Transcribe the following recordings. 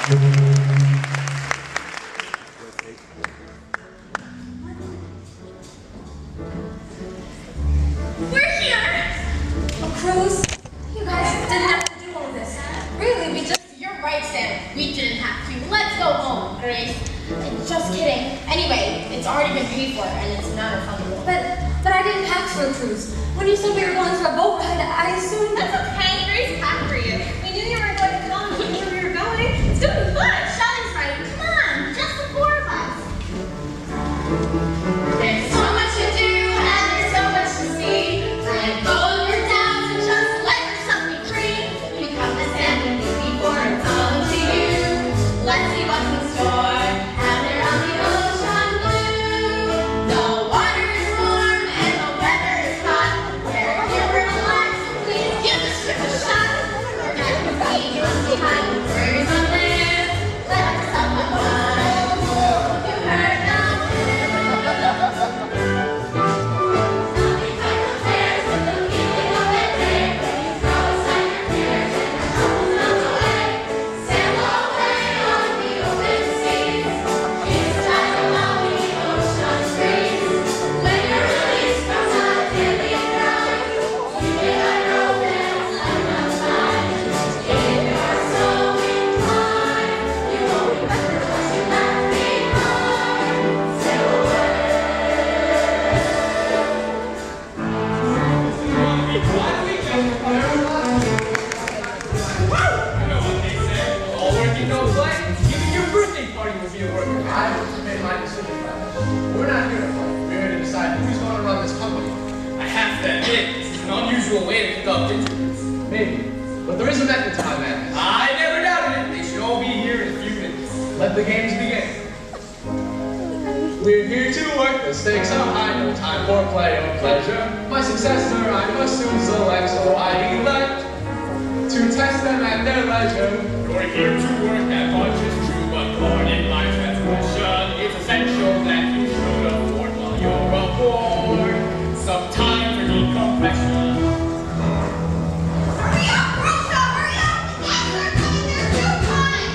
We're here! A cruise? You guys didn't have to do all this. Really, we just... You're right, Sam. We didn't have to. Let's go home, Grace. Just kidding. Anyway, it's already been paid for, and it's not refundable. But I didn't pack for a cruise. When you said we were going for a boat ride, I assumed... That's okay. Grace packed for you. We knew you were going to come. We knew we were going. It's gonna be fun. Shelley's right. Come on. Just the four of us. There's so much to do, and there's so much to see. Let go of your doubts and just let yourself be free. You come to Sam and before it's all up to you. Let's see what's in store. Out there on the ocean blue. The water is warm and the weather is hot. We're here for a lot, so please give this trip a shot. We're gonna be behind the birds on land. Let yourself have fun. You heard nothing. Nothing but compares with the feeling of that day when you throw aside your fears and your troubles melt away. Sail away on the open seas. Kiss time along the ocean breeze. When you're released from the daily grind, you get on your wings like a vine. If you're so inclined, you won't remember what you left behind. Sail away. You know what they say, all work and no play. Even your birthday party will be a work of I just made my decision, man. We're not here to play. We're here to decide who's going to run this company. I have to admit, this is an unusual way to conduct interviews. Maybe. But there is a method to my madness. I never doubted it. They should all be here in a few minutes. Let the games begin. We're here to work, the stakes are high, no time for play or pleasure. My successor I must soon select, so I elect to test them at their leisure. You're here to work, that much is true, but pardon my transgression. It's essential that you should afford while you're aboard some time for decompression. Hurry up, Rosa! Hurry up! The guests are coming there too time!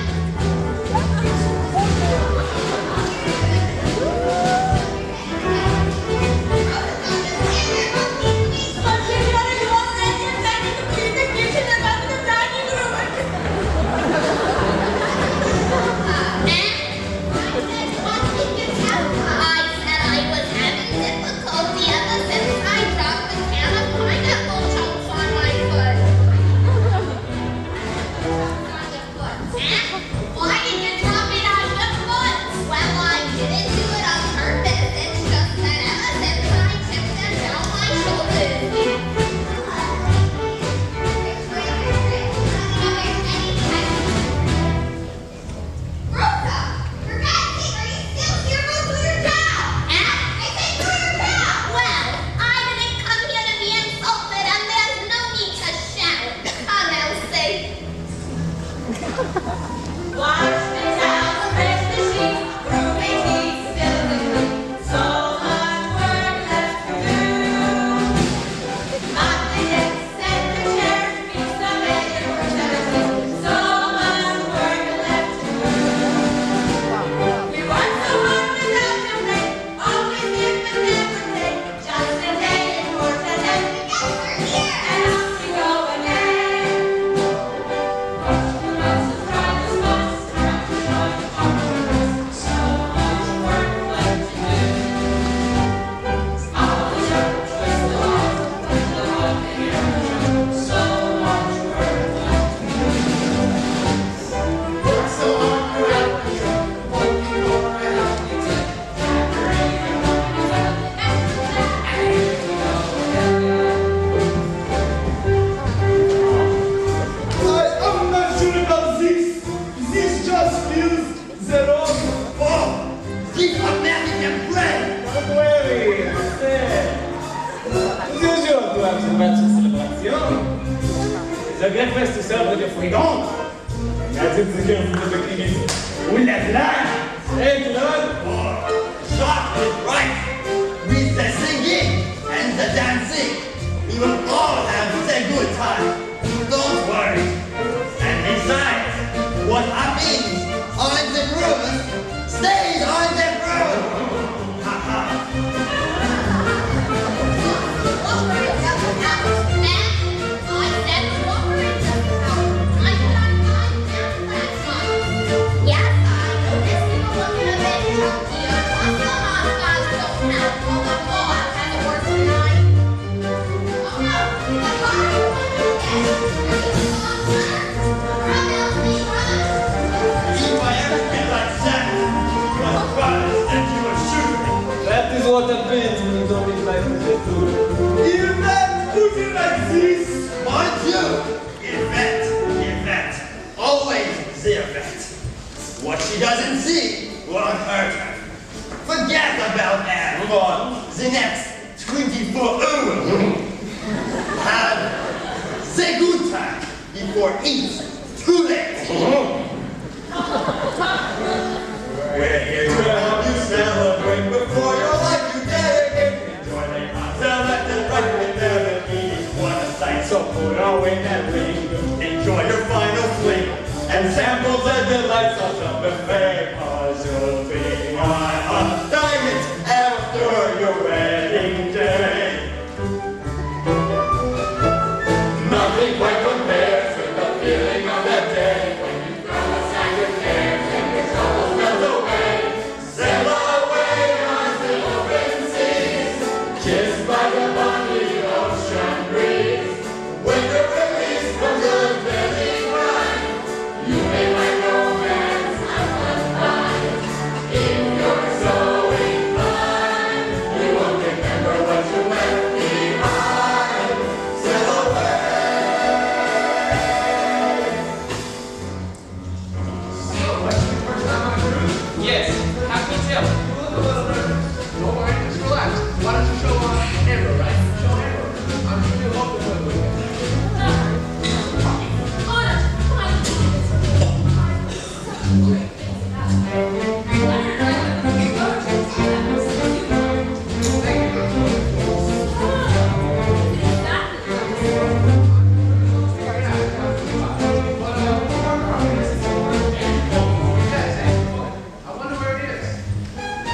I said I was having difficulty ever since I dropped the can of pineapple chunks on my foot. Why did you drop it on your foot? Well, I didn't do it on purpose. It's just that ever since I tipped them down my shoulders. Rosa, for God's sake, are you still here? Go to your job. I said do your job. Well, I didn't come here to be insulted, and there's no need to shout. Come, Elsie. Wash the towels, press the sheets, broom and tea, spill the tea. So much work left to do. Mop the decks and the chairs, fix the bed and brush the teeth. So much work left to do. We work so hard without complaint, always give but never take. Just a day and work and then we get we're here, and off we go again. Lots of try the spots, try to so much work left to do. Always up, twist the line, put the hook in your shoe. So much work left to do. Work so hard throughout the trip, working over a healthy tip. After even one is up, and here we go again. I'm not sure about this. This just feels the wrong form. This American bread. Don't worry, it's usual to have the match celebration. It's a great place to celebrate your freedom. Imagine the girl from the king is Ooh la la! Hey, Claude! Jacques is right. With the singing and the dancing, we will all have a good time. Don't worry. And besides, what happens the event. What she doesn't see won't hurt her. Forget about that. Move on. The next 24 hours. Have the good time before it's too late. We're here to help you celebrate before your life you dedicate. Enjoy the cocktail left and right and never eat. What a sight, so put away that ring. Enjoy your final fling and samples and delights of the buffet. Cause you'll be on a diamond after your wedding day. Nothing quite compares with the feeling of that day when you throw aside your cares and your troubles melt away. Sail away on the open seas, kissed by the balmy ocean breeze. When the release from the belly grind, you may find romance unconfined. If you're so inclined, you won't remember what you left behind. Sail away. Yes, how can you tell? You look a little nervous. Don't worry, just relax. Why don't you show Amber, right? Show Amber. I'm sure you'll love the weekend. I wonder where it is.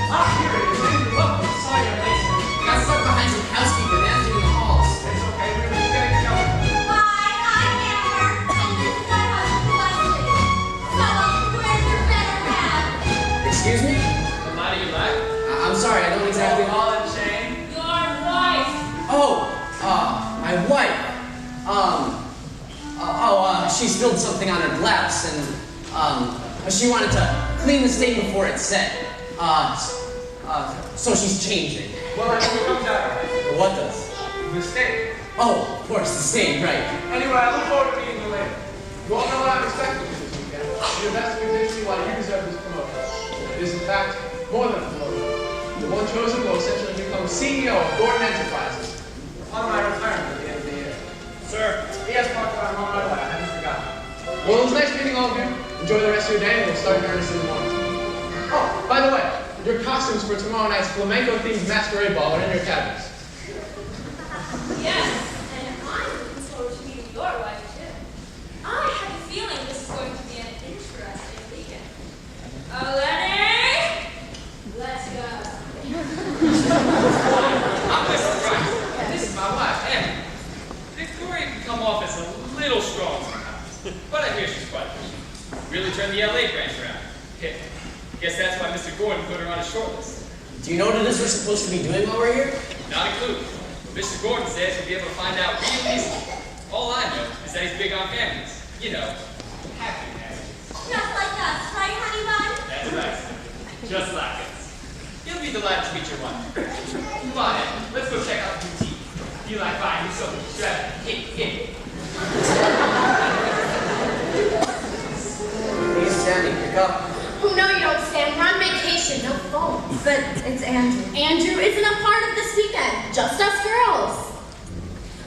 Ah, here it is. Andrew, look. Sorry, I'm late. Got stuck behind some housekeeper dancing in the halls. It's okay, we're just getting going. Hi, I'm Amber, and this is my husband Leslie. So, where's your better half? Excuse me? Why do you laugh? I'm sorry, I don't exactly. Ball and chain. Your wife. Oh, my wife. She spilled something on her blouse and, she wanted to clean the stain before it's set. So she's changing. Well, I hope it comes out all right. What does? Mistake. Oh, of course, the stain, right. Anyway, I look forward to meeting you later. You all know what I'm expecting you this weekend. You're the best musician while you deserve this promotion. It is, in fact, more than a promotion. The one chosen will essentially become CEO of Gordon Enterprises upon my retirement at the end of the year. Sir. Yes, Parker, I'm on my way. I haven't forgotten. Well, it was nice meeting all of you. Enjoy the rest of your day, and we'll start in earnest in the morning. Oh, by the way, your costumes for tomorrow night's flamenco-themed masquerade ball are in your cabinets. Yes, and I'm looking forward to meeting your wife too. I have a feeling this is going to be an interesting weekend. Lenny, let's go. I'm Mr. Price. This is my wife, Emma. Victoria can come off as a little strong sometimes, but I hear she's quite good. Really turned the LA branch around. Yeah. Guess that's why Mr. Gordon put her on his short list. Do you know what it is we're supposed to be doing while we're here? Not a clue. Mr. Gordon says we'll be able to find out real easily. All I know is that he's big on families. You know, happy marriages. Just like us, right, honey bun? That's right. Just like us. You'll be delighted to meet your wife. Come on, Ed. Let's go check out the boutique. You like buying yourself a strap? Hey. Please, Sammy, pick up. Oh, no, you don't, Sam. We're on vacation, no phone. But it's Andrew. Andrew isn't a part of this weekend. Just us girls.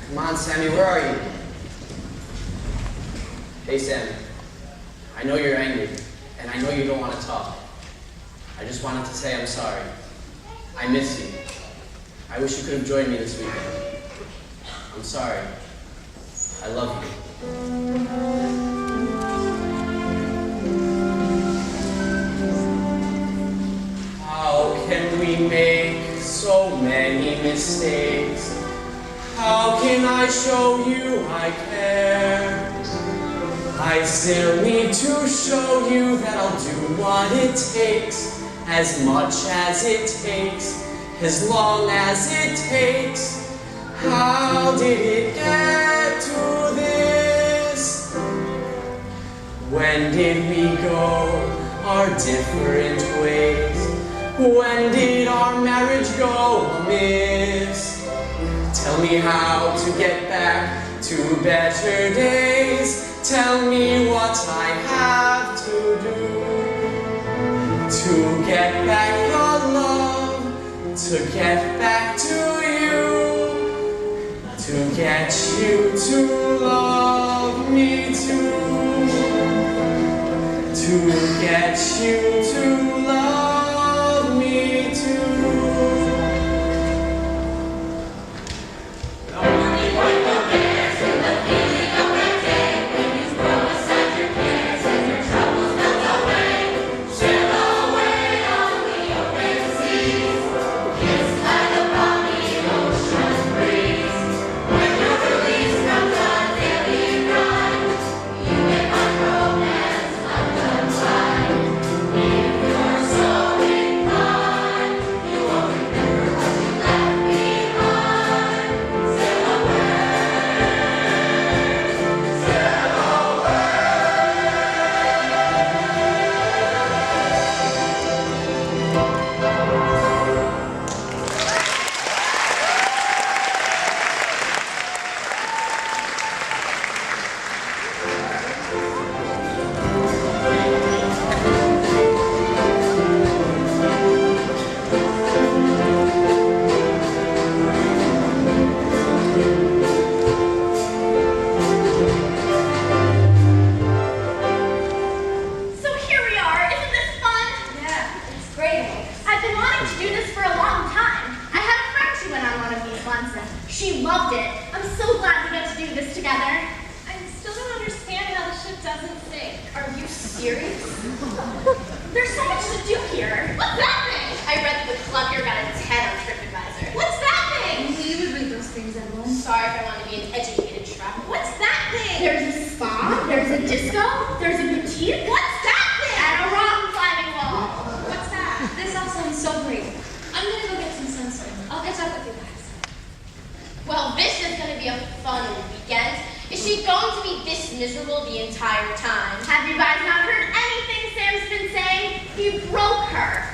Come on, Sammy, where are you? Hey, Sammy. I know you're angry, and I know you don't want to talk. I just wanted to say I'm sorry. I miss you. I wish you could have joined me this weekend. I'm sorry. I love you. How can we make so many mistakes? How can I show you I care? I still need to show you that I'll do what it takes, as much as it takes, as long as it takes. How did it get to this? When did we go our different ways? When did our marriage go amiss? Tell me how to get back to better days. Tell me what I have to do to get back your love, to get back to you, to get you to love me too, to get you to love me too. She loved it. I'm so glad we got to do this together. I still don't understand how the ship doesn't sink. Are you serious? There's so much to do here. What's that thing? I read that the club here got a 10 on TripAdvisor. What's that thing? You would read those things, Evelyn. Sorry if I want to be an educated traveler. What's that thing? There's a spa, there's a disco, there's a boutique. What's that thing? And a rock climbing wall. What's that? This all sounds so great. I'm gonna go get some sunscreen. I'll catch up with you guys. Well, this is going to be a fun weekend. Is she going to be this miserable the entire time? Have you guys not heard anything Sam's been saying? He broke her.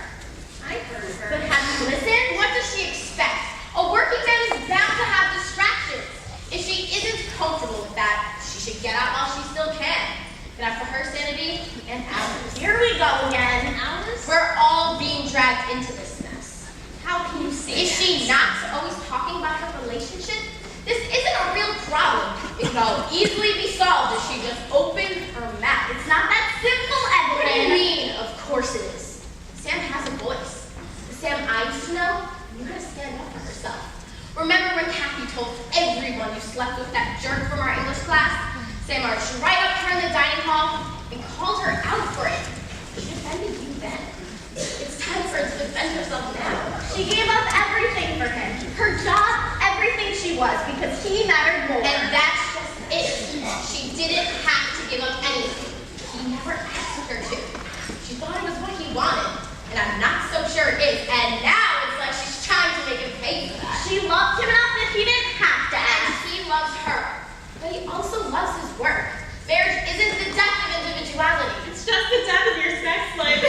I heard her. But have you listened? What does she expect? A working man is bound to have distractions. If she isn't comfortable with that, she should get out while she still can. Get out for her sanity and ours. Here we go again. Ours? We're all being dragged into this mess. How can you say Is that? she not always talking about her relationship? This isn't a real problem. It can all easily be solved if she just opened her mouth. It's not that simple, Evelyn. What do you mean? Of course it is. Sam has a voice. The Sam I used to know knew how to stand up for herself. Remember when Kathy told everyone you slept with that jerk from our English class? Sam marched right up to her in the dining hall and called her out for it. She defended you then. It's time for her to defend herself now. She gave up everything for him. Her job, everything she was, because he mattered more. And that's just it. She didn't have to give up anything. He never asked her to. She thought it was what he wanted, and I'm not so sure it is. And now it's like she's trying to make him pay for that. She loved him enough that he didn't have to ask. And he loves her, but he also loves his work. Marriage isn't the death of individuality. It's just the death of your sex life.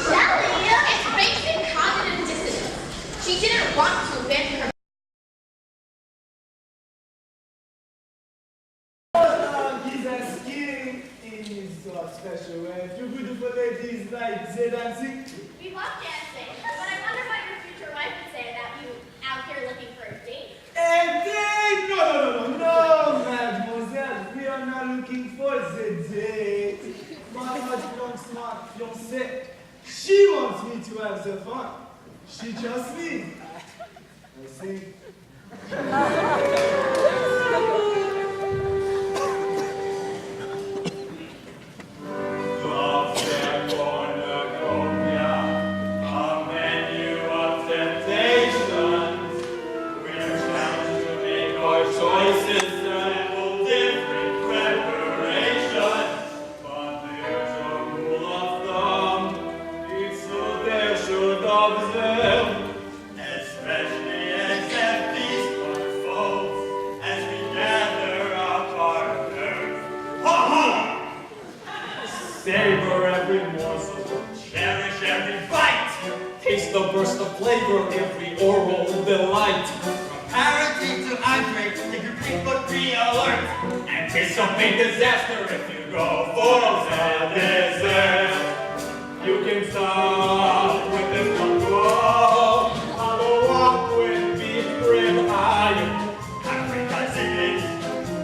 Shelly, it's basic cognitive dissonance. She didn't want to abandon her. He's asking in so special way. If you good for ladies like the dancing, We love dancing, but I wonder what your future wife would say about you out here looking for a date. and then no, mademoiselle, we are not looking for the date. My young smart fiancée, she wants me to have the fun. She trusts me. I see. Savor every morsel, cherish every bite. Taste the burst of flavor, every oral delight. Parenting to Andre, if you people be alert. Anticipate disaster if you go for the desert. You can start with this control. Follow up with beef rib eye. Country cousin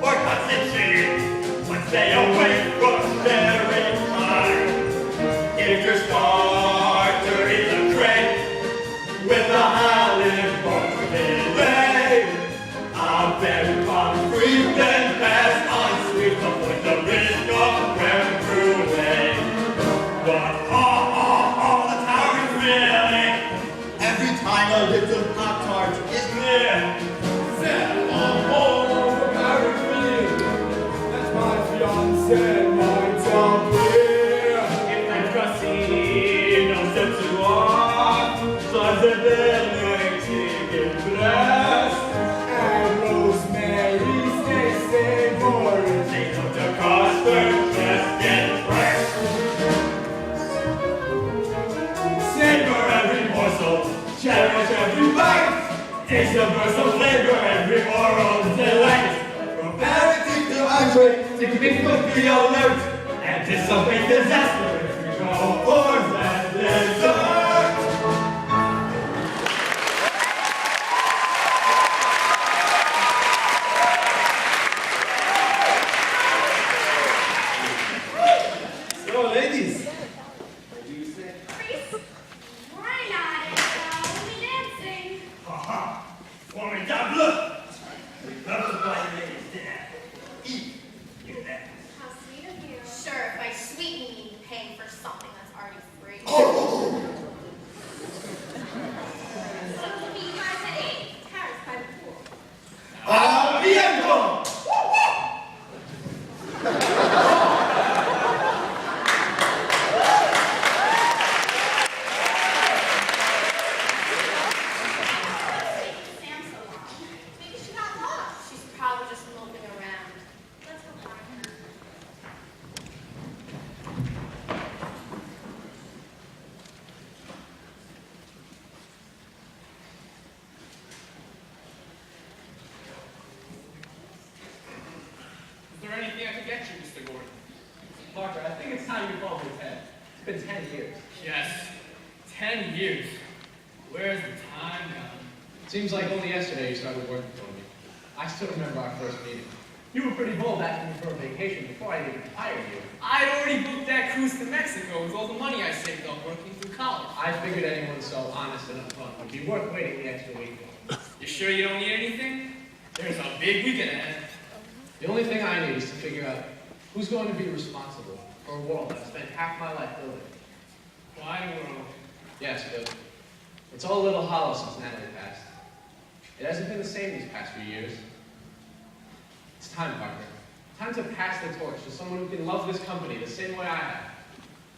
or cousin chicken. But stay away from very time. If your starter is a tray with a Highland pork fillet, a very concrete then pass on sweet avoid the risk of creme brulee. But the tower is really every time a little Pop-Tart is near. Set on all over Paris, that's my fiancée, my top here. If that casino sets you off, does it then chicken breast? And Rosemary, stay savory. They go to custard, just get fresh. Savor every morsel, cherish every bite. Taste the burst of flavor, every oral delight. From parenting to Andre, take big foot, be alert. Anticipate disaster if you go for that dessert. So, ladies, what do you say? Reese, why not? We'll be dancing. Haha, formidable. Remember to buy your ladies dinner. Eat, you bet. How sweet of you. Sure, by sweet you mean paying for something that's already free. So we'll meet you guys at 8. Paris by the pool. Aviento! Sam so long. Maybe she got lost. She's probably just moping around. Let's go find her. Is there anything I can get you, Mr. Gordon? Parker, I think it's time you called me Ted. It's been 10 years. Yes, 10 years. Where's the time gone? Seems like only yesterday you started working for me. I still remember our first meeting. You were pretty bold asking me for a vacation before I even hired you. I'd already booked that cruise to Mexico with all the money I saved up working through college. I figured anyone so honest and upfront would be worth waiting the extra week for. You sure you don't need anything? There's a big weekend ahead. The only thing I need is to figure out who's going to be responsible for a world I've spent half my life building. Why world? Yes, but it's all a little hollow since Natalie passed. It hasn't been the same these past few years. It's time, Parker. Time to pass the torch to someone who can love this company the same way I have.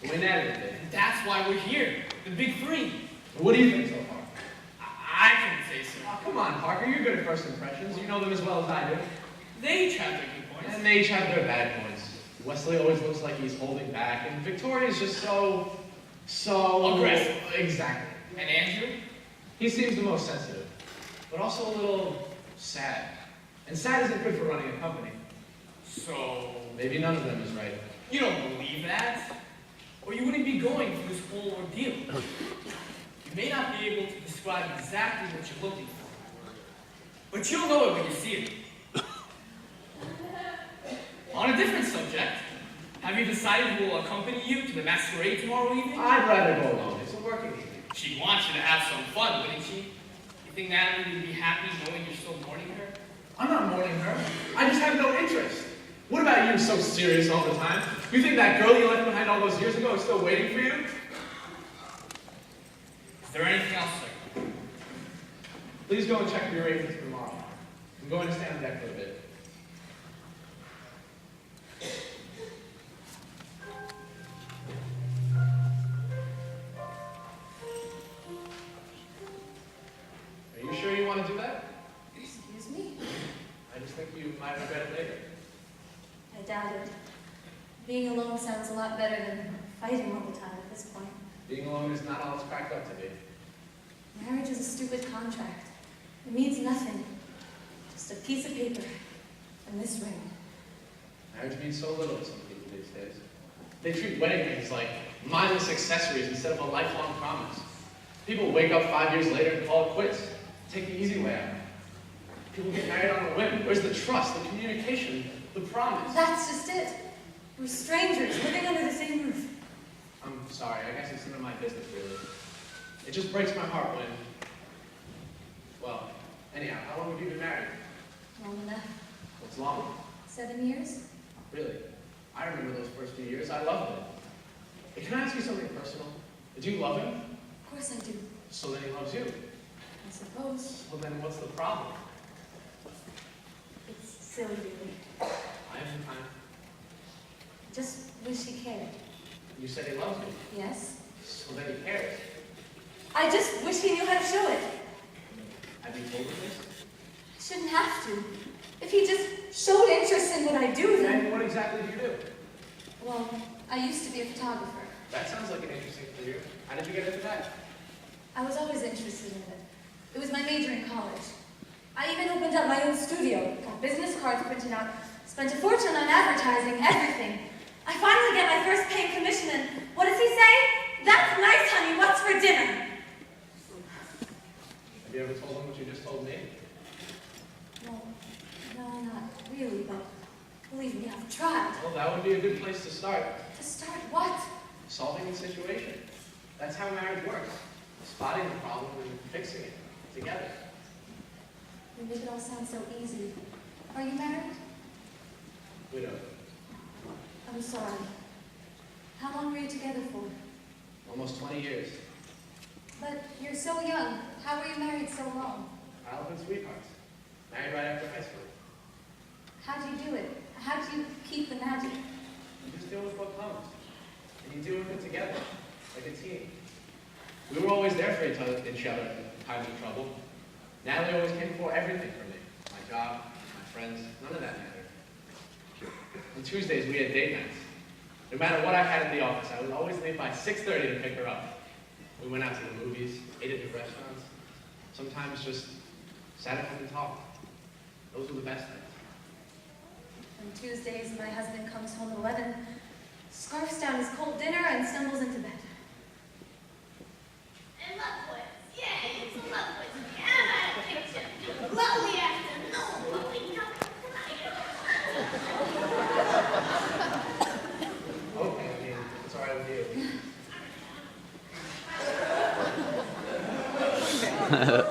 The way Natalie did. And that's why we're here. The big three. What do you think so far? I can say so. Oh, come on, Parker. You're good at first impressions. You know them as well as I do. They each have their good points. And they each have their bad points. Wesley always looks like he's holding back, and Victoria's just so aggressive. Exactly. And Andrew? He seems the most sensitive, but also a little sad. And sad isn't good for running a company. So, Maybe none of them is right. you don't believe that? Or you wouldn't be going through this whole ordeal. You may not be able to describe exactly what you're looking for, but you'll know it when you see it. On a different subject, have you decided who will accompany you to the masquerade tomorrow evening? I'd rather go alone. It's a working evening. She'd want you to have some fun, wouldn't she? You think Natalie would be happy knowing you're still mourning her? I'm not mourning her. I just have no interest. What about you, so serious all the time? You think that girl you left behind all those years ago is still waiting for you? Is there anything else, sir? Please go and check your arrangements tomorrow. I'm going to stay on deck for a bit. Are you sure you want to do that? Excuse me? I just think you might regret it later. I doubt it. Being alone sounds a lot better than fighting all the time at this point. Being alone is not all it's cracked up to be. Marriage is a stupid contract. It means nothing. Just a piece of paper and this ring. Marriage means so little to some people these days. They treat wedding rings like mindless accessories instead of a lifelong promise. People wake up 5 years later and call it quits. Take the easy way out. People get married on a whim. Where's the trust, the communication, the promise? That's just it. We're strangers living under the same roof. I'm sorry, I guess it's none of my business, really. It just breaks my heart when... Well, anyhow, how long have you been married? Long enough. What's long? 7 years? Really? I remember those first few years. I loved it. Hey, can I ask you something personal? Do you love him? Of course I do. So then he loves you. I suppose. Well, then what's the problem? It's silly, really. I have time. Just wish he cared. You said he loves me. Yes? So then he cares. I just wish he knew how to show it. Have you told him this? I shouldn't have to. If he just showed interest in what I do, then... And what exactly do you do? Well, I used to be a photographer. That sounds like an interesting career. How did you get into that? I was always interested in it. It was my major in college. I even opened up my own studio, got business cards printed out, spent a fortune on advertising, everything. I finally get my first paying commission, and what does he say? That's nice, honey. What's for dinner? Have you ever told him what you just told me? Well, no, not really, but believe me, I've tried. Well, that would be a good place to start. To start what? Solving the situation. That's how marriage works. Spotting the problem and fixing it together. You make it all sound so easy. Are you married? Widowed. I'm sorry. How long were you together for? Almost 20 years. But you're so young. How were you married so long? Childhood sweethearts. Married right after high school. How do you do it? How do you keep the magic? You just deal with what comes. And you deal with it together, like a team. We were always there for each other in times of trouble. Natalie always came before everything for me. My job, my friends, none of that mattered. On Tuesdays, we had date nights. No matter what I had in the office, I would always leave by 6:30 to pick her up. We went out to the movies, ate at new restaurants, sometimes just sat at home and talked. Those were the best nights. On Tuesdays, my husband comes home at 11, scarfs down his cold dinner, and stumbles into bed. And love quiz. Yay, it's a love quiz. Yeah, picture. Lovely afternoon. Lovely nothing Okay, I mean, it's all right with you. Alright,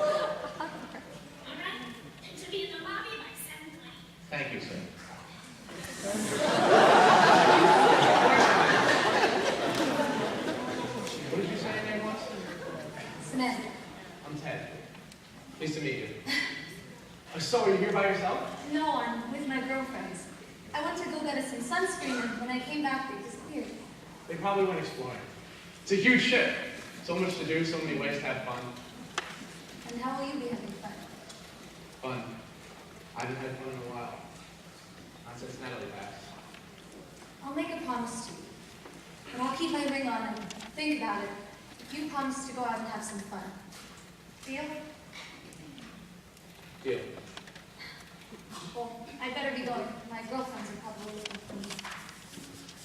and to be in the lobby by 7:20. Thank you, sir. What did you say your name was? Samantha. I'm Ted. Pleased to meet you. So, are you here by yourself? No, I'm with my girlfriends. I went to go get us some sunscreen, and when I came back, they disappeared. They probably went exploring. It's a huge ship. So much to do, so many ways to have fun. And how will you be having fun? Fun. I haven't had fun in a while. Not since Natalie passed. I'll make a promise to you. And I'll keep my ring on and think about it. If you promise to go out and have some fun. Deal? Deal. Well, I better be going. My girlfriends are probably looking for me.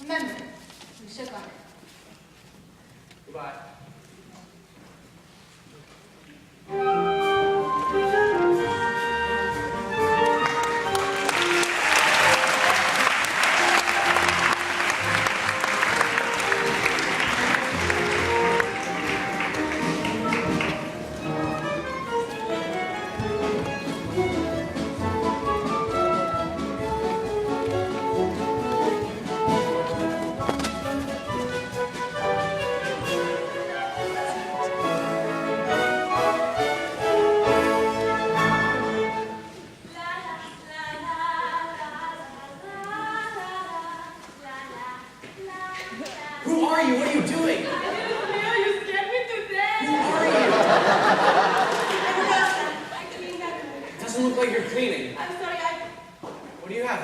Remember, we shook on it. Goodbye. Who are you? What are you doing? You scared me to death. Who are you? I cleaned that. It doesn't look like you're cleaning. I'm sorry, What do you have?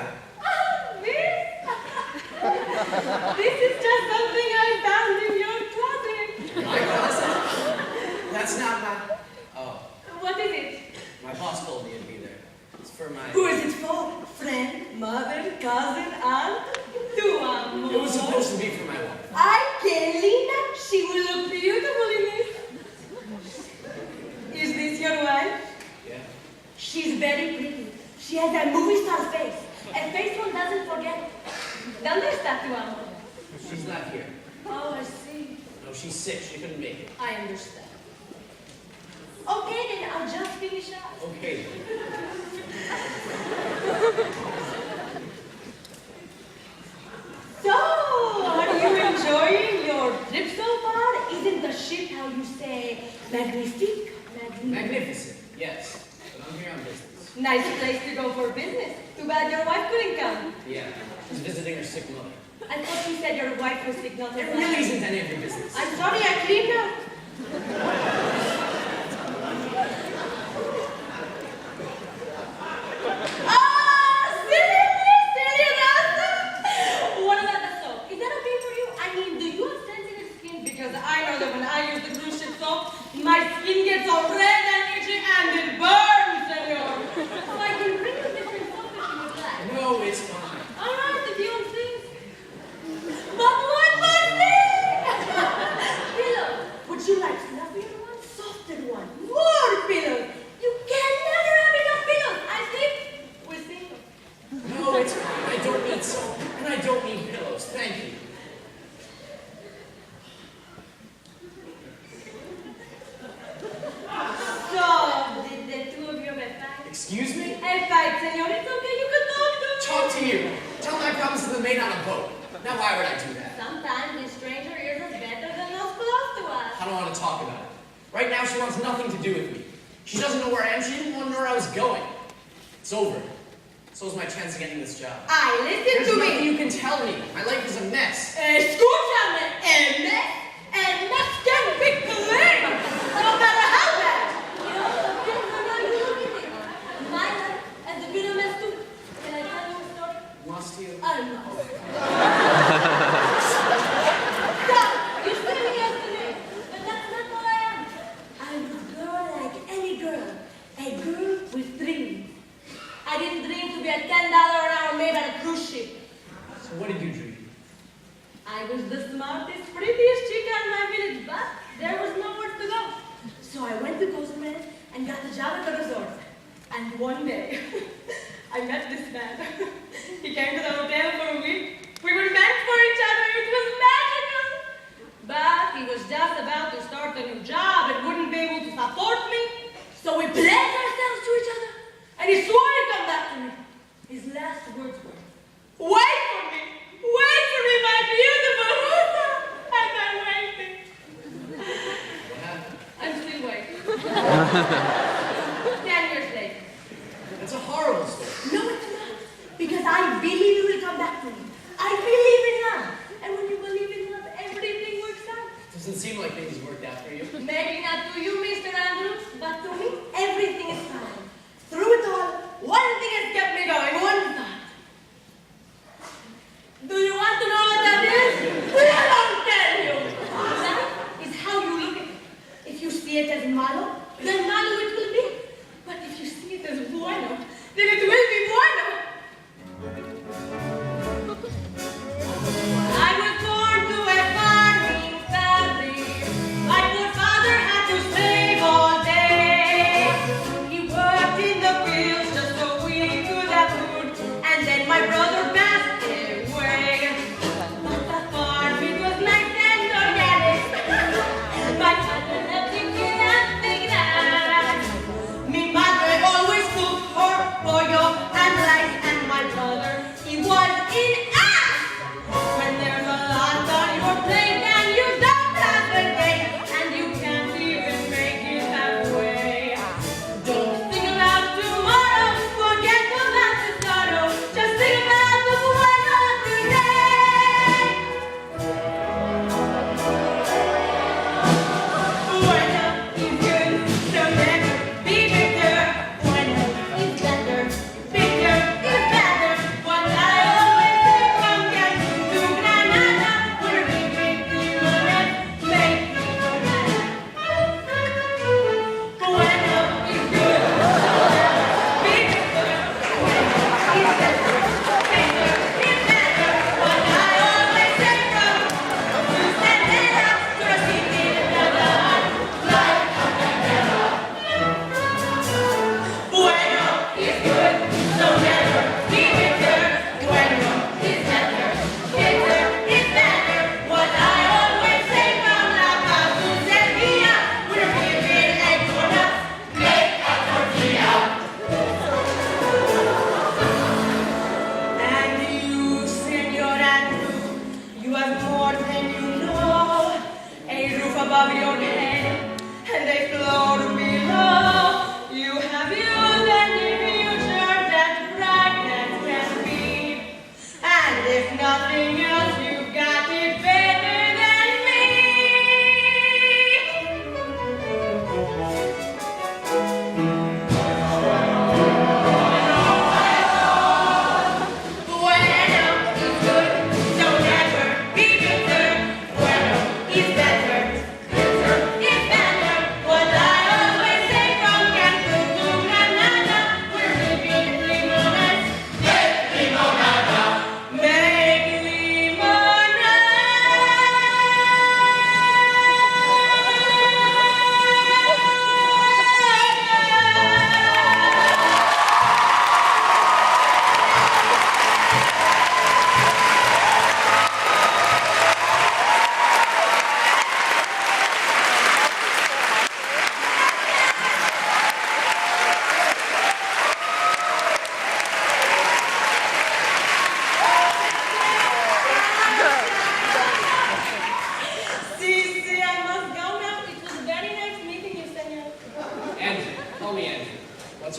This is just something I found in your closet. My closet? That's not my... Oh, What is it? my boss told me it'd be there. It's for for my... Who is it for? Friend, mother, cousin, aunt? Tu amor. It was supposed to be for my wife. Ay, qué linda. She will look beautiful in this. Is this your wife? Yeah. She's very pretty. She has that movie star face. A face one doesn't forget. ¿Dónde está tu amor? She's not here. Oh, I see. No, she's sick. She couldn't make it. I understand. Okay, then I'll just finish up. Okay. So, are you enjoying your trip so far? Isn't the ship how you say magnifique? Magnificent, yes. But I'm here on business. Nice place to go for business. Too bad your wife couldn't come. Yeah, she's visiting her sick mother. I thought you said your wife was sick, not It her really wife. isn't any of your business. I'm sorry, I cleaned up. Silly Rasta! What about the soap? Is that okay for you? I mean, do you have sensitive skin? Because I know that when I use the cruise ship soap, my skin gets all red and itchy and it burns, senor. So I can bring you different soap if you would like. No, it's fine. All right, if you insist. But one more thing! Pillow. Would you like fluffier one, softer one, more pillows? You can never have enough pillows. I think we're single. No, it's fine. I don't need soap, and I don't need pillows. Thank you. So, did the two of you have a fight? Excuse me? A fight, senor. It's okay. You can talk to me. Talk to you. Tell my problems to the maid on a boat. Now, why would I do that? Sometimes a stranger ears are better than those close to us. I don't want to talk about it. Right now, she wants nothing to do with me. She doesn't know where I am. She didn't want to know where I was going. It's over. So's my chance of getting this job. Ay, listen There's to nothing me. you can tell me. My life is a mess. Escúchame, el mes can be clean, no matter how bad. You know, sometimes I'm not even looking at it. My life has been a mess too. Can I tell you a story? Must you? No. So, you see me yesterday, but that's not all I am. I'm a girl like any girl, a girl with dreams. I didn't dream to be a $10 an hour maid on a cruise ship. So what did you dream? I was the smartest, prettiest chica in my village, but there was nowhere to go. So I went to Cozumel and got a job at the resort. And one day, I met this man. He came to the hotel for a week. We were meant for each other. It was magical. But he was just about to start a new job and wouldn't be able to support me. So we pledged ourselves to each other. And he swore he'd come back to me. His last words were, "Wait for me! Wait for me, my beautiful Rusa!" And I'm waiting. What happened? I'm still waiting. 10 years later. That's a horrible story. No, it's not. Because I believe he will come back to me. I believe in love. And when you believe in love, everything works out. Doesn't seem like things worked out for you. Maybe not to you, Mr. Andrews, but to me, everything is fine. Through it all, one thing has kept me going, one thought. Do you want to know what that is? I'll tell you. Life is how you look at it. If you see it as malo, then malo it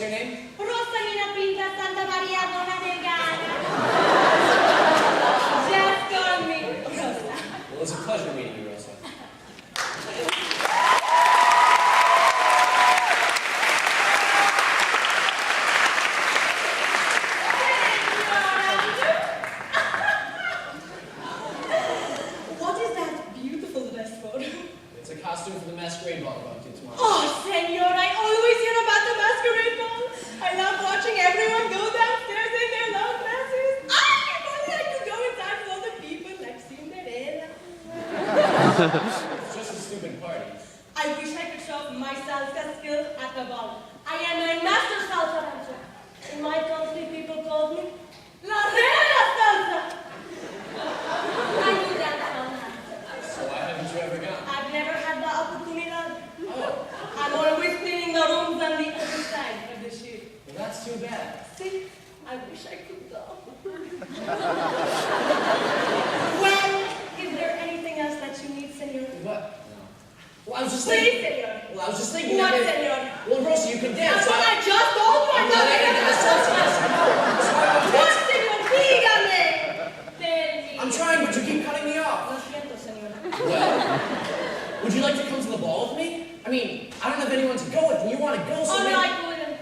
your name? Rosalina Pinta Santa Maria Donna Vergara. Just call me Rosa. Well, it's a pleasure meeting you, Rosa. What is that beautiful dress for? It's a costume for the masquerade ball going to tomorrow. Oh, senor, I always hear about the masquerade ball. I love watching everyone go downstairs in their long dresses. If only I could go inside with all the people like Cinderella. It's just a stupid party. I wish I could show off my salsa skills at the ball. I am a master salsa dancer. In my country, people called me La Reina Salsa. I do dance all night. So why haven't you ever gone? I've never had the opportunity. Oh, I'm always cleaning the rooms on the other side of the ship. well, that's too bad. See, I wish I could go. Well, is there anything else that you need, senor? What? No. Well, I was just Please, thinking. senor. Well, I was just thinking. What, that senor? Well, Rosa, you can dance. That's what I just told you. I'm not going to What, senor? Dígame. Tell me. I'm trying, but you keep cutting me off. Lo siento, senor. Well, would you like to come to the ball with me? I mean, I don't have anyone to go with, and you want to go, so Oh, no, maybe- I couldn't.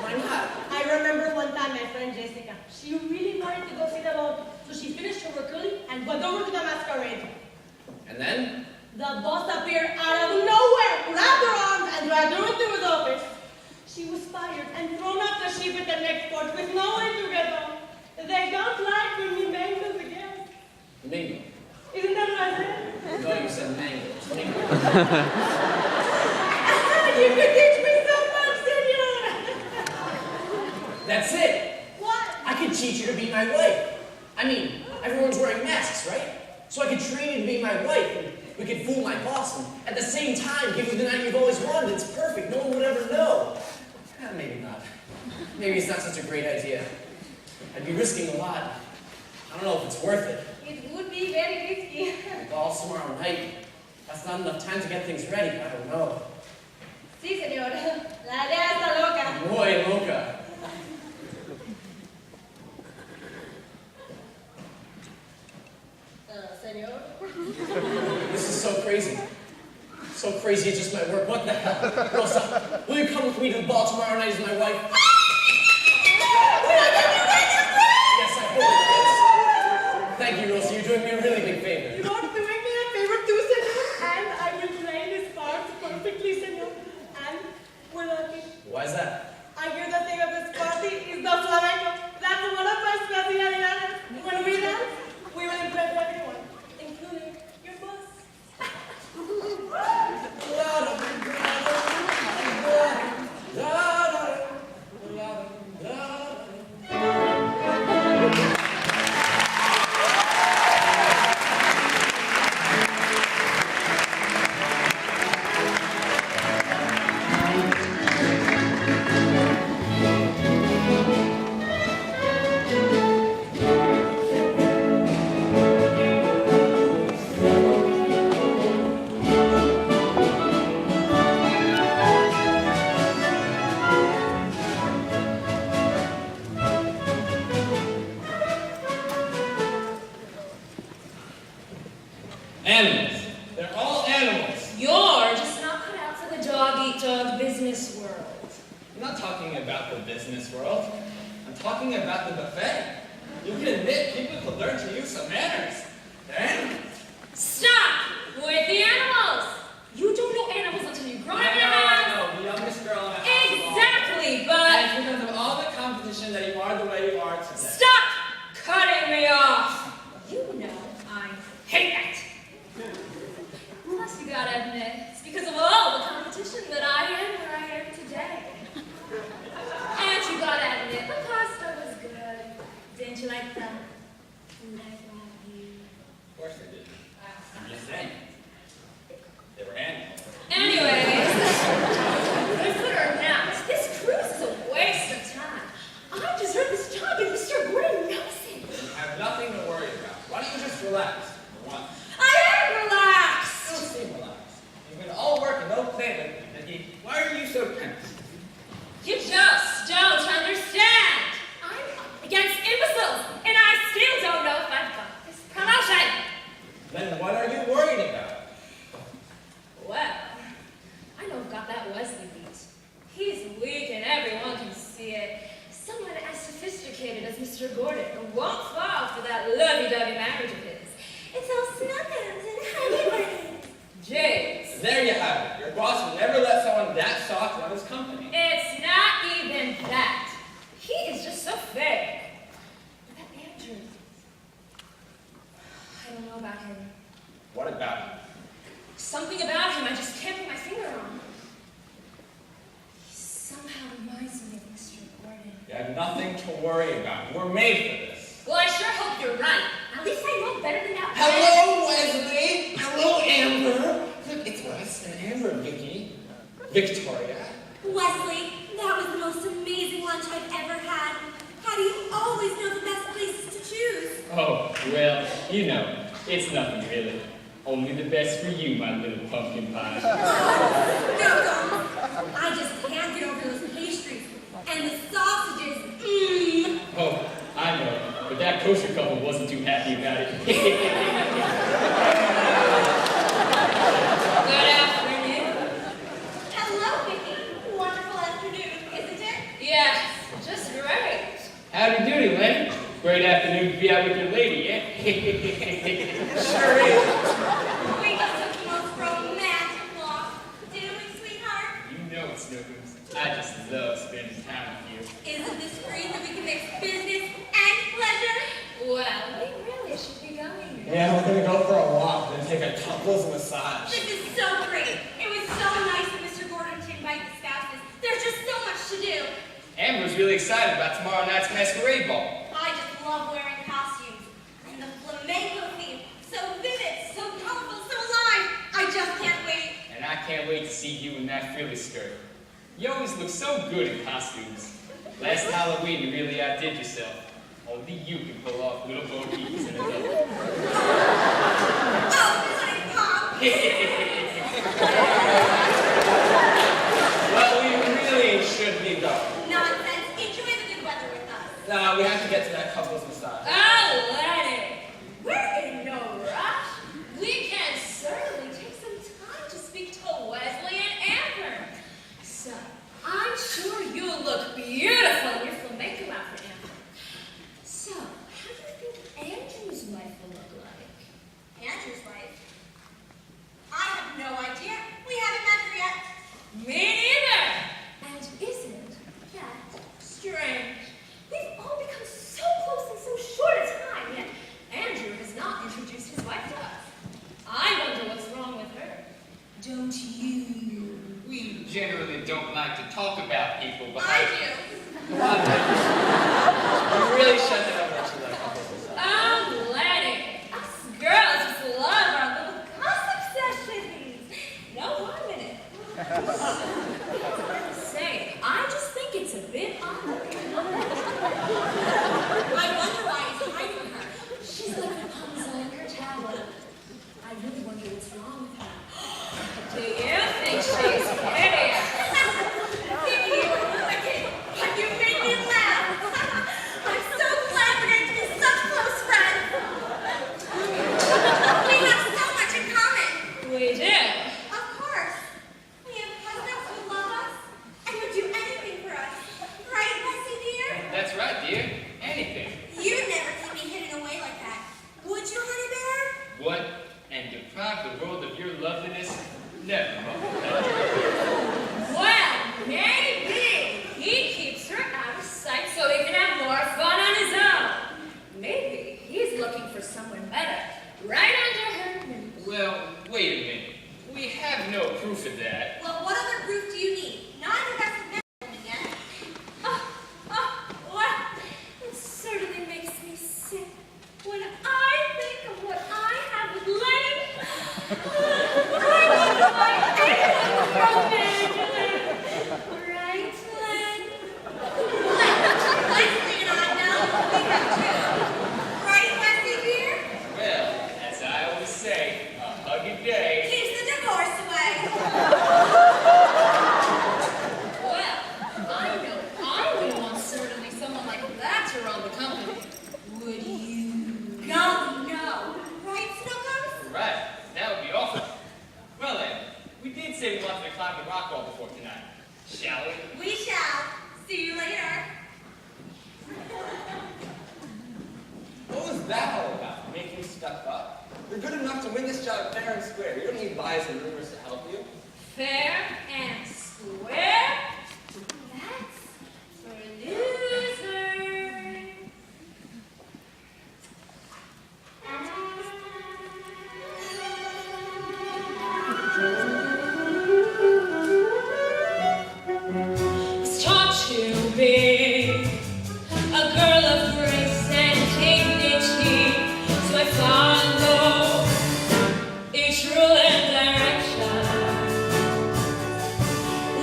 Why not? I remember one time my friend Jessica, she really wanted to go see the ball, so she finished her work early and went over to the masquerade. And then? The boss appeared out of nowhere, grabbed her arms, and dragged her into his office. She was fired and thrown off the ship at the next port with no way to get home. They don't like when we mangle the gas. Mingo. Isn't that what I said? No, you said mango. It's mingo. You could teach me so much, senor! That's it. What? I could teach you to be my wife. I mean, everyone's wearing masks, right? So I could train you to be my wife, and we could fool my boss, and at the same time give you the night you've always wanted. It's perfect. No one would ever know. Maybe not. Maybe it's not such a great idea. I'd be risking a lot. I don't know if it's worth it. It would be very risky. The ball's tomorrow night. That's not enough time to get things ready. I don't know. Sí, senor. La idea está loca. Muy loca. Senor? This is so crazy. So crazy it just might work. What the hell? Rosa, will you come with me to the ball tomorrow night as my wife? Yes, I hope it is. Thank you, Rosa. You're doing me a really big favor. You are doing me a favor too, senor. And I will play this part perfectly, senor. And we're lucky. Why is that? I hear the thing of this party is the flamenco. That's one of my specialidades. When we dance, we will impress everyone, including your boss. Animals. They're all animals. You're just not cut out for the dog-eat-dog business world. I'm not talking about the business world. I'm talking about the buffet. You can admit people could learn to use some manners. They're animals. Stop with the animals! You don't know animals until you grow up in your house. I know. The youngest girl in the house. Exactly, And but it's because of all the competition that you are the way you are today. stop cutting me off. You know I hate that. Plus, you gotta admit, it's because of all the competition that I am where I am today. And you gotta admit, the pasta was good. Didn't you like the food I brought you? Then what are you worried about? Well, I know I've got that Wesley beat. He's weak and everyone can see it. Someone as sophisticated as Mr. Gordon won't fall for that lovey-dovey marriage of his. It's all snuggles and honeymoons. James. There you have it. Your boss will never let someone that soft run his company. It's not even that. He is just so fake. But that Andrew, I don't know about him. What about him? Something about him I just can't put my finger on. He somehow reminds me of Mr. Gordon. You have nothing to worry about. We're made for this. Well, I sure hope you're right. At least I know better than that. Hello, Wesley. Hello, Amber. Look, it's Wes and Amber, Vicky. Victoria. Wesley, that was the most amazing lunch I've ever had. How do you always know the best places to choose? Oh, well, you know, it's nothing really. Only the best for you, my little pumpkin pie. No, I just can't get over those pastries. And the sausages, mmm. Oh, I know, but that kosher couple wasn't too happy about it. Good afternoon. Hello, Vicky. Wonderful afternoon, isn't it? Yes, just great. Howdy doody, Lynn. Great afternoon to be out with your lady, eh? Sure is. We just took the most romantic walk, didn't we, sweetheart? You know it, Snookums. I just love spending time with you. Isn't this great that we can mix business and pleasure? Well, we really should be going. Yeah, we're gonna go for a walk, then take a couples massage. This is so great. It was so nice of Mr. Gordon to invite the spouses. There's just so much to do. Amber's really excited about tomorrow night's masquerade ball. I just love wearing costumes. And the flamenco theme. So vivid, so colorful, so alive. I just can't wait. And I can't wait to see you in that frilly skirt. You always look so good in costumes. Last Halloween, you really outdid yourself. Only you can pull off little Bo Peeps in a double. Oh, honey, Pop. Well, we really should be going. Nonsense. Enjoy the good weather with us. No, we have to get to that couples massage. Oh, Lenny. We're in no rush. We can certainly take some time to speak to Wesley and Amber. So, I'm sure you'll look beautiful in your flamenco outfit, Amber. So, how do you think Andrew's life will look like? Andrew's wife. I have no idea. We haven't met her yet. Me neither. And isn't that strange? We've all become so close in so short a time, yet Andrew has not introduced his wife to us. I wonder what's wrong with her. Don't you? We generally don't like to talk about people I behind do. You really shouldn't have ever to that couples massage. Oh, Lenny. Us girls just love our little gossip sessions. No harm in it. Say, I just think it's a bit odd. I wonder why he's hiding her. She's like Rapunzel in her tower. I really wonder what's wrong with her. Do you think she's hideous? Vicky, you were wicked, but you made me laugh. I'm so glad we're going to be such close friends. We have so much in common. We do. Of course. We have cousins who love us and would do anything for us. Right, Bessie dear? That's right, dear. Anything. You'd never keep me hidden away like that. Would you, honey bear? What? And deprive the world of your loveliness? Never. Well, maybe he keeps her out of sight so he can have more fun on his own. Maybe he's looking for someone better, right under her nose. Well, wait a minute. We have no proof of that. Well, what other proof do you need? None of us have met woman yet. What? It certainly makes me sick when I think of what I have with Lenny. I wonder why anyone would throw Magdalene. Right, Len? Leslie and I know we have two. Right, Leslie dear? Well, as I always say, a hug a day. Keeps the divorce away. Well, I know I wouldn't want certainly someone like that to run the company. Would you? No. Right, Snuggles? say we wanted to climb the rock wall before tonight. Shall we? We shall. See you later. What was that all about? Making stuff up? You're good enough to win this job fair and square. You don't need lies and rumors to help you. Fair and square? That's for losers. Start to be a girl of grace and dignity, so I follow each rule and direction.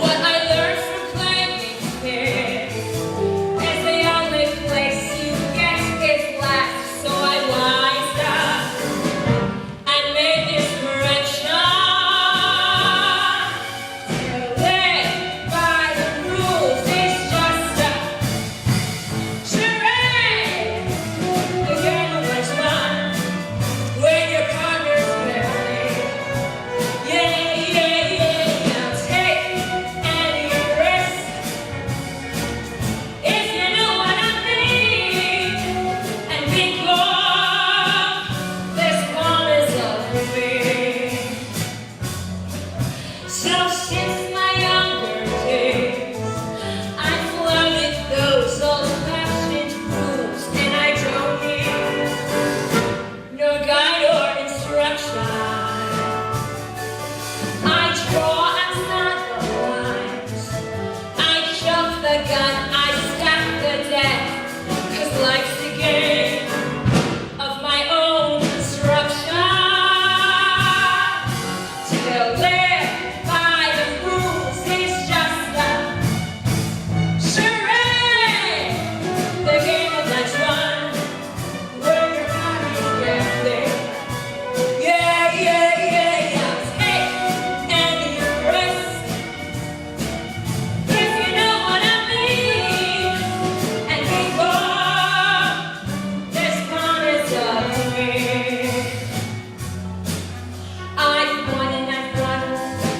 What I learned from playing fair is the only place you get is last, so I wised up and made this correction. To live by the rules is just a charade. The game of life's fun when your partner's married. Now take any risk if you know what I mean, and be gone. This one is of me. So since my younger days, I've floated those old-fashioned rules, and I don't need no guide or instruction. I draw and start the lines. I jump the gun, I stack the deck, 'cause life's a game of my own construction. To live by the rules is just a charade. The game of life's fun when your body's gambling. Take any risk if you know what I mean, and be gone. This one is of me. I've won and I've won.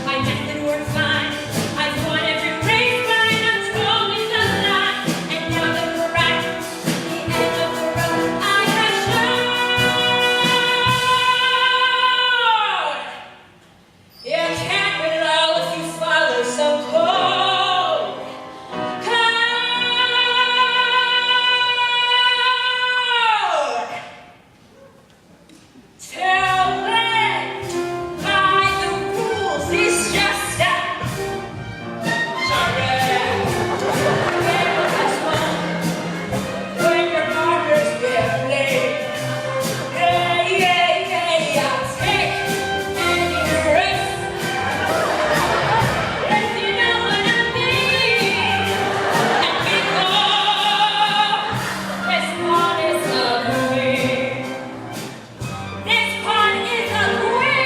My method works fine. I've won every race, but I'm told it's a lie. And now that we're at the end of the road, I have shown you can't win it all if you follow some code. To live by the rules is just a charade. Game of life's fun when your partner's gambling. Take any risk if you know what I mean, and be gone. This part is of me. This part is of me.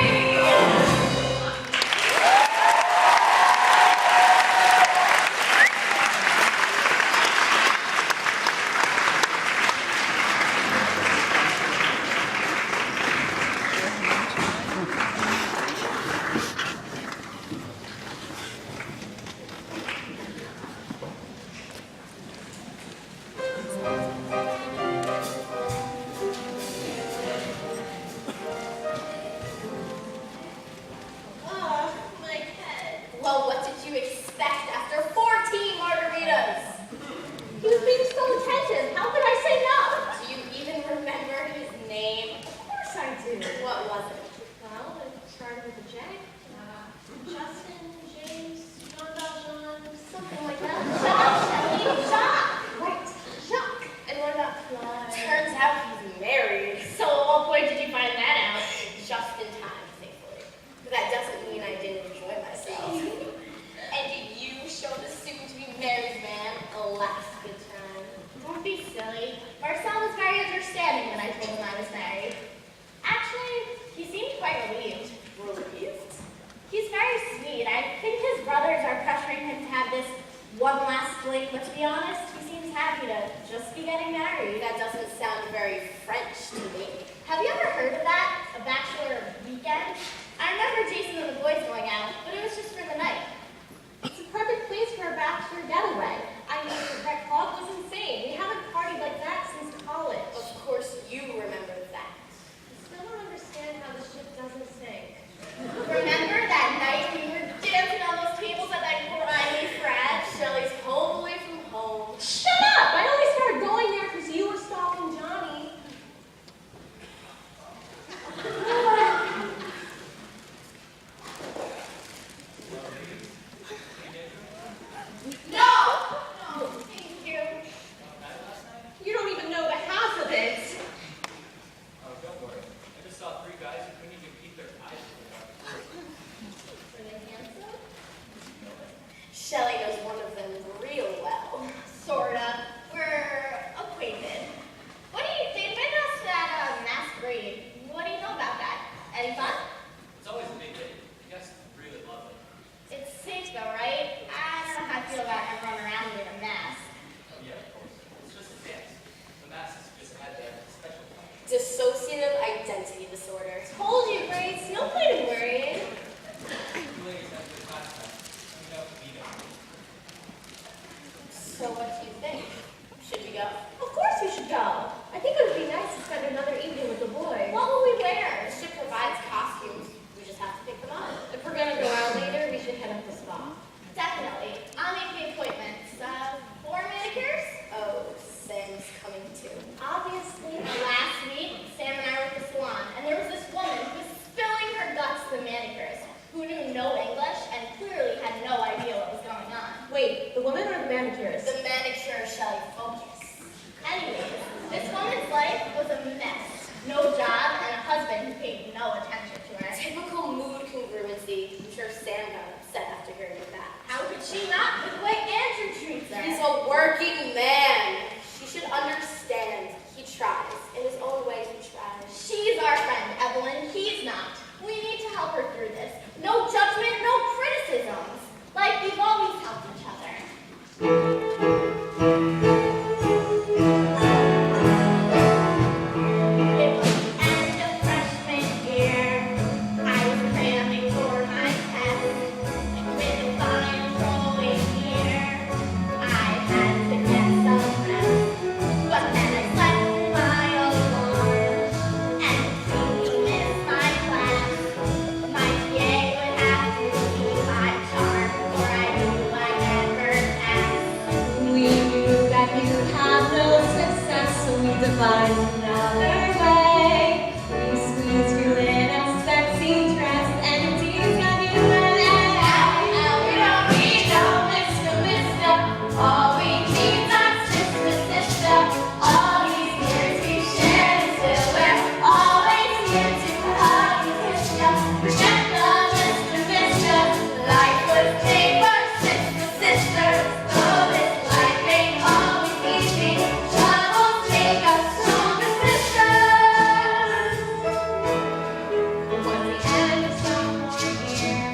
Oh, my head. Well, what did you expect after 14 margaritas? He was being so attentive. How could I say no? Do you even remember his name? Of course I do. What was it? Well, it started with a J. Justin, James, John Valjean, something like that. Jacques. Right, Jacques. And what about Clyde? Turns out he's married. So at what point did you find that out? Just in time, thankfully. But that doesn't mean I didn't enjoy myself. And did you show the soon-to-be married man a last good time? Don't be silly. Marcel was very understanding when I told him I was married. Actually, he seemed quite relieved. Relieved? He's very sweet. I think his brothers are pressuring him to have this one last fling, but to be honest, he seems happy to just be getting married. That doesn't sound very French to me. Have you ever heard of that? A bachelor weekend? I remember Jason and the boys going out, but it was just manicurist. The manicure shall focus. Anyways, this woman's life was a mess. No job and a husband who paid no attention to her. Typical mood congruency. I'm sure Sam got upset after hearing of that. How could she not with the way Andrew treats her? He's a working man. She should understand. He tries. In his own way, he tries. She's our friend, Evelyn. He's not. We need to help her through this. No judgment, no criticisms. Like we've always helped each other. It was the end of freshman year. I was cramming for my test. And with the final drawing here, I had to get some rest. But then I slept through my alarm and completely missed my class. My PA would have to see my charm before I knew I never passed. We knew that you'd have no success, so we devised another way. We squeezed you in a sexy dress and teased that you went We don't need no Mr. All we need is sister. All these years we shared and still we're always here to hug and kiss ya. Forget the Mr. Life was made for sister. Though this life ain't always easy, troubles make us stronger sisters. It was the end of sophomore year,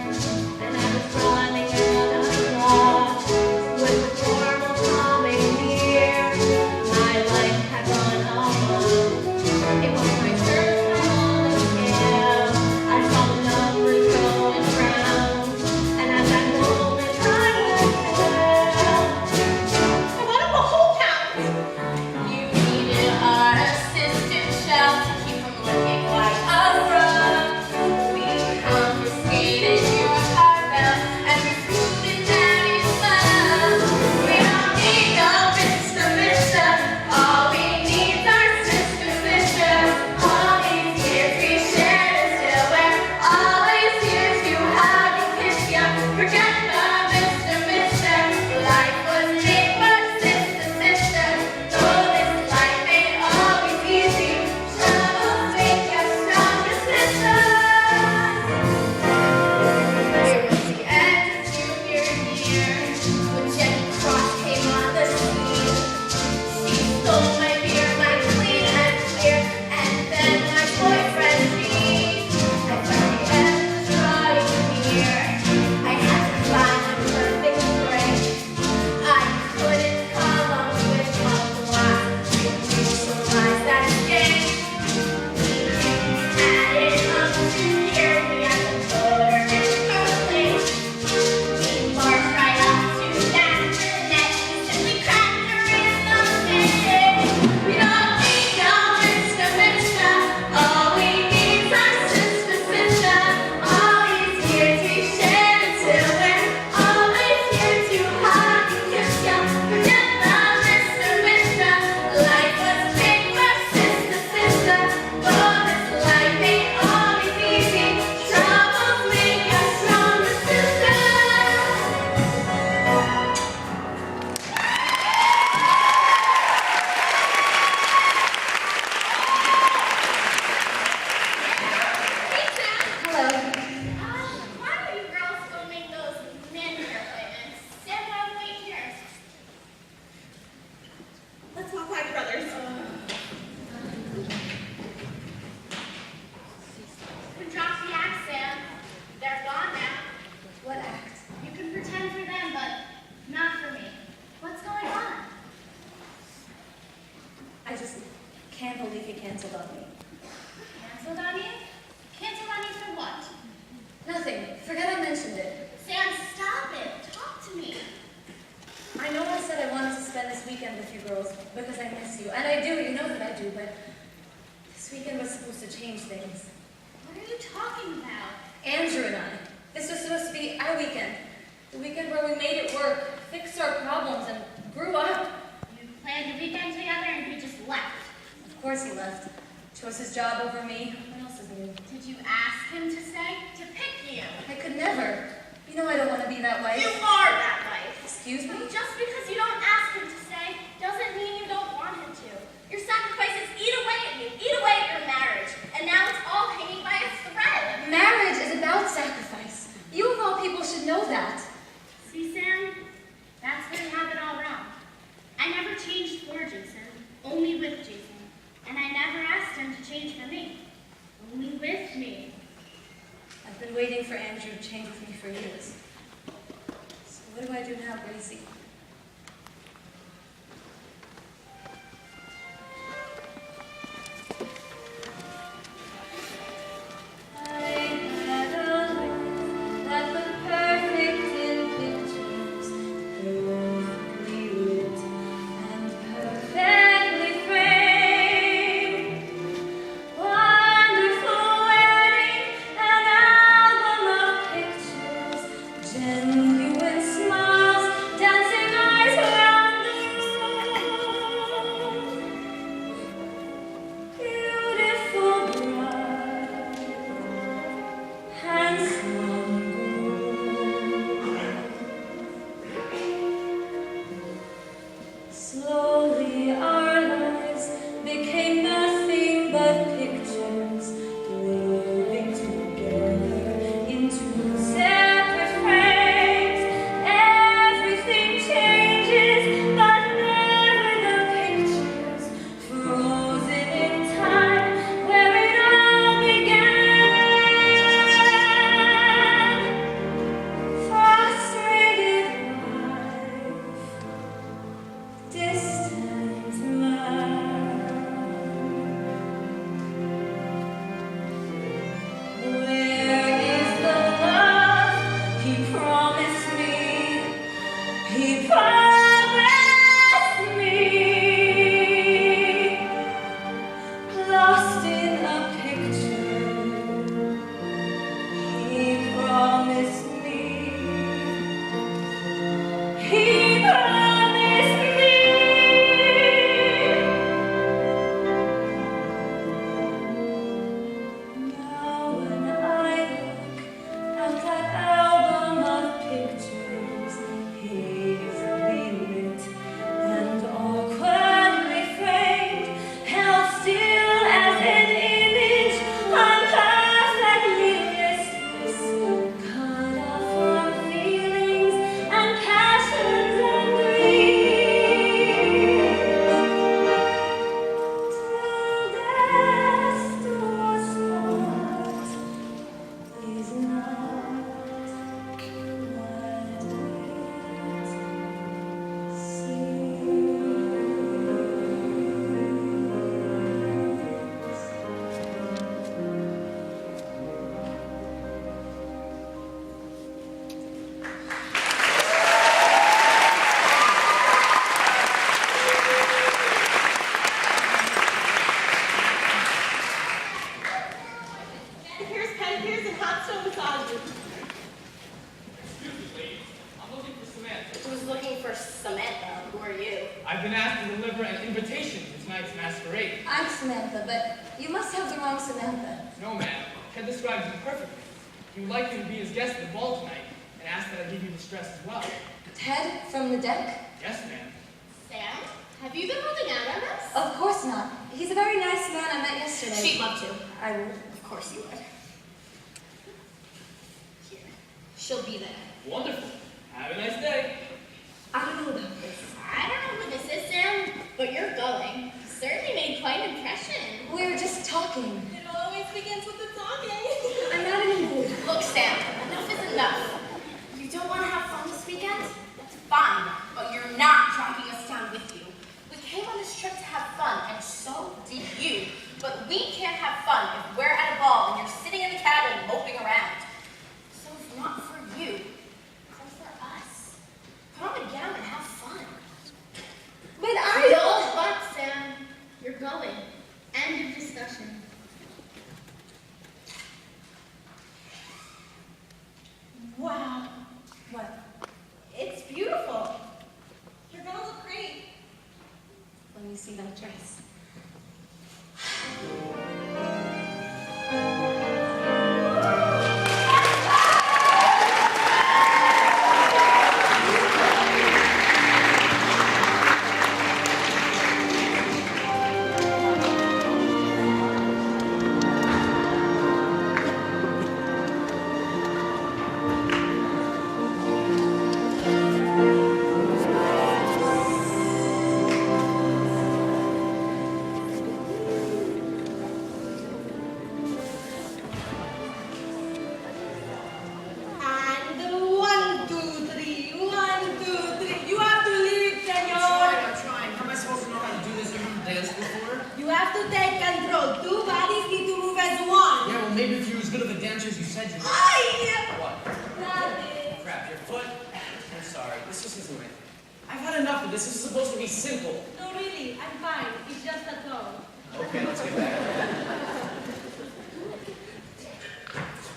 and I was running another block with the formal coming near. My life had run amok. It was my first time on the scale. I saw the numbers going round, and at that moment I went down. I wanted the whole count. You needed our assistant shelf to keep from looking like a fraud. We confiscated your car bell and recruited Daddy's love. We don't need no Mr. All we need are sister. All these years we shared and still we're always here to hug and kiss ya. Forget the Mr. Life was made for sister. Though this life ain't always easy, troubles make us stronger sisters. It was the end of junior year when Jenny Cross came on the scene. She stole my beer, my clean and clear, and then my boyfriend Gene. And by the end of the drawing year, I had to find the perfect break. I couldn't come up with a plot to neutralize that game. Had it up to here, we had to put her in her place. We marched right up to that brunette, and we cracked her in the face. We don't need no Mr. All we need are sister. All these years we shared until we're always here to hug and kiss ya. Forget the Mr. Life was made for sister. Though this life ain't always easy, troubles make us stronger sisters. Hello. Why don't you girls go make those manicure appointments? Stand by and wait here. Let's walk like brothers. You can drop the act, Sam. They're gone now. What act? You can pretend for them, but not for me. What's going on? I just can't believe you canceled on me. Canceled on you? Canceled on you for what? Nothing. Forget I mentioned it. Sam, stop it. Talk to me. I know I said I wanted to spend this weekend with you girls because I miss you. And I do, you know that I do, but this weekend was supposed to change things. What are you talking about? Andrew and I. This was supposed to be our weekend. The weekend where we made it work, fixed our problems, and grew up. You planned a weekend together and he just left. Of course he left. Chose his job over me. What else is new? Did you ask him to stay? To pick you? I could never. You know I don't want to be that way. You are that way. Excuse me? Just because you don't without sacrifice. You of all people should know that. See, Sam? That's where you have it all wrong. I never changed for Jason, only with Jason. And I never asked him to change for me, only with me. I've been waiting for Andrew to change with me for years. So what do I do now, Gracie? Genuine smiles, dancing eyes around the room. Beautiful bride, handsome groom. Slowly our lives became nothing but pictures, living together into separate frames. Everything changes, but never the pictures, frozen in time where it all began. Frustrated life, distant man. Where is the love he promised me? He promised me. Lost in a picture, he promised me. He promised me. Now when I look at that album of pictures, hazily lit and awkwardly framed, held still as an image, I'm perfectly listless, cut off from feelings and passions and dreams. Till death do us part is not what Here's pedicures and hot stone massages. Excuse me, ladies. I'm looking for Samantha. Who's looking for Samantha? Who are you? I've been asked to deliver an invitation to tonight's masquerade. I'm Samantha, but you must have the wrong Samantha. No, ma'am. Ted describes you perfectly. He would like you to be his guest at the ball tonight and asked that I give you this dress as well. Ted from the deck? Yes, ma'am. Sam? Have you been holding out on us? Of course not. He's a very nice man I met yesterday. She'd love to. I would. Of course you would. Here. She'll be there. Wonderful. Have a nice day. I don't know about this. I don't know who this is, Sam, but you're going. You certainly made quite an impression. We were just talking. It always begins with the talking. I'm not in the mood. Look, Sam, enough is enough. You don't want to have fun this weekend? That's fine, but you're not dragging us down with you. We came on this trip to have fun, and so did you. But we can't have fun if we're at a ball and you're sitting in the cabin moping around. So if not for you, come for us. Put on a gown and have fun. But No, but Sam, you're going. End of discussion. Wow. What? It's beautiful. You're gonna look great. Let me see that dress. I've had enough of this. This is supposed to be simple. No, really, I'm fine. It's just a tone. Okay, let's get back.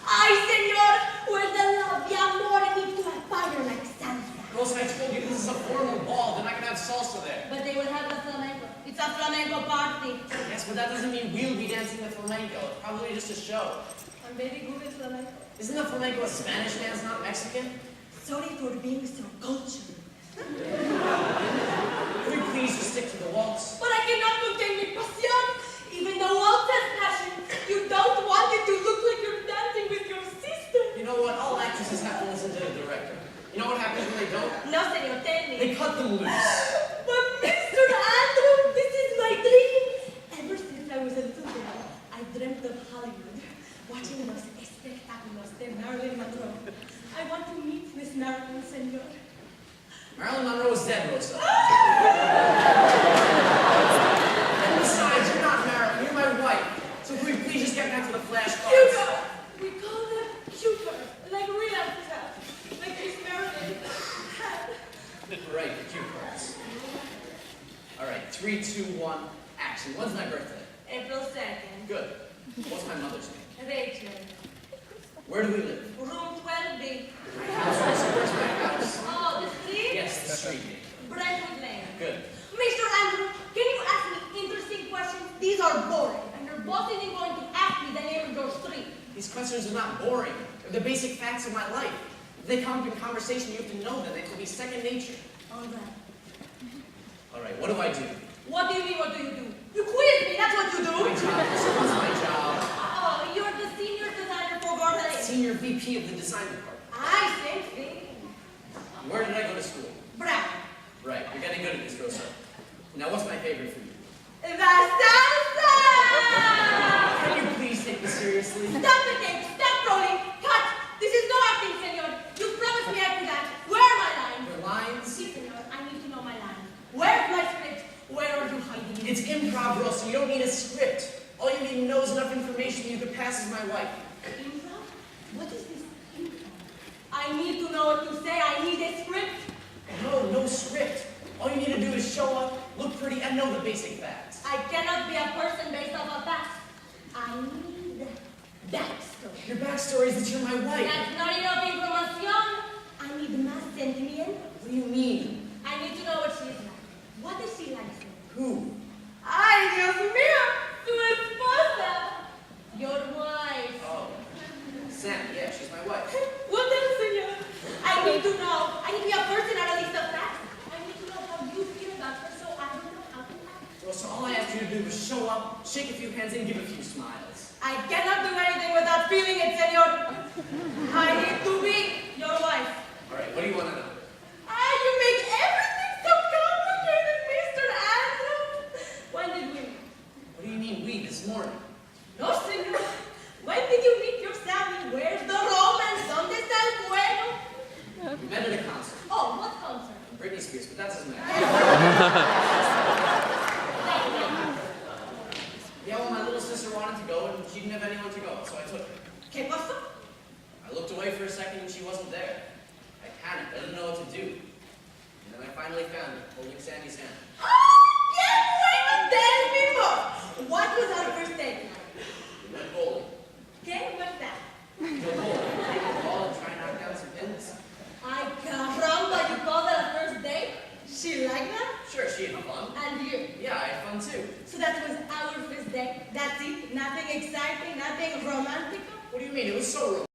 Ay, señor, where the love y amor need to have fire like salsa. Rosa, I told you this is a formal ball. They're not going to have salsa there. But they will have the flamenco. It's a flamenco party. Yes, but that doesn't mean we'll be dancing the flamenco. It's probably just a show. I'm very good at flamenco. Isn't the flamenco a Spanish dance, not Mexican? Sorry for being so cultured. Could you please just stick to the waltz? But I cannot contain my passion. Even the waltz has passion. You don't want it to look like you're dancing with your sister. You know what? All actresses have to listen to the director. You know what happens when they don't? No, señor, tell me. They cut them loose. But Mr. Andrew, this is my dream. Ever since I was a little girl, I dreamt of Hollywood, watching los espectáculos de Marilyn Monroe. I want to meet Miss Marilyn, señor. Marilyn Monroe is dead, Rosa. And besides, you're not Marilyn, you're my wife. So could we please just get back to the flashcards? Cuba! We call them Cuba, like real stuff, like Miss Marilyn had. Right, the cue cards. All right, 3, 2, 1, action. When's my birthday? April 2nd. Good. What's my mother's name? Rachel. Where do we live? Room 12B. House, Rosa, where's my house? Oh, the street? Yes, the street. Brentwood Lane. Good. Mr. Andrew, can you ask me interesting questions? These are boring, and your boss isn't going to ask me the name of your street. These questions are not boring. They're the basic facts of my life. If they come up in conversation, you have to know them. They will be second nature. All right. All right, what do I do? What do you mean, what do you do? You quiz me, that's what you do. My job. Rosa, what's my job? Oh, you're the senior designer for Bordelais. Senior VP of the design department. Same thing. Where did I go to school? Bravo. Right, you're getting good at this, Rosa. Now, what's my favorite food? The salsa! Can you please take this seriously? Stop the tape, stop rolling, cut! This is no acting, senor. You promised me after that. Where are my lines? Your lines? Si, senor, I need to know my lines. Where's my script? Where are you hiding it? It's improv, Rosa. You don't need a script. All you need to know is enough information you could pass as my wife. Improv? What is this improv? I need to know what to say. I need a script. No, no script. All you need to do is show up, look pretty, and know the basic facts. I cannot be a person based off of facts. I need backstory. Your backstory is that you're my wife. That's not enough information. I need más sentimiento. What do you mean? I need to know what she's like. What is she like? Who? Ay, Dios mío, tu esposa. Your wife. Oh, Sam. Yeah, she's my wife. What else, senor? I need to know. I need to be a person out of these facts. I need to know how you feel about her so I don't know how to act. Rosa, all I asked you to do was show up, shake a few hands, and give a few smiles. I cannot do anything without feeling it, senor. I need to be your wife. All right, what do you want to know? You make everything so complicated, Mr. Andrew. When did we meet? What do you mean we? This morning. No, senor. When did you meet your Sammy? Where's the romance? ¿Dónde está el fuego? We met at a concert. Oh, what concert? Britney Spears, but that doesn't matter. Yeah, well, my little sister wanted to go, and she didn't have anyone to go, so I took her. ¿Qué pasó? I looked away for a second, and she wasn't there. I panicked. I didn't know what to do. And then I finally found her, holding Sammy's hand. Can't wait to tell me more. What was our first date like? We went bowling. Okay, what's that? We go bowling. Take the ball and try and knock down some pins. Ay, caramba, you call that a first date? She liked that? Sure, she had fun. And you? Yeah, I had fun too. So that was our first date? That's it? Nothing exciting? Nothing romantic? What do you mean? It was so romantic.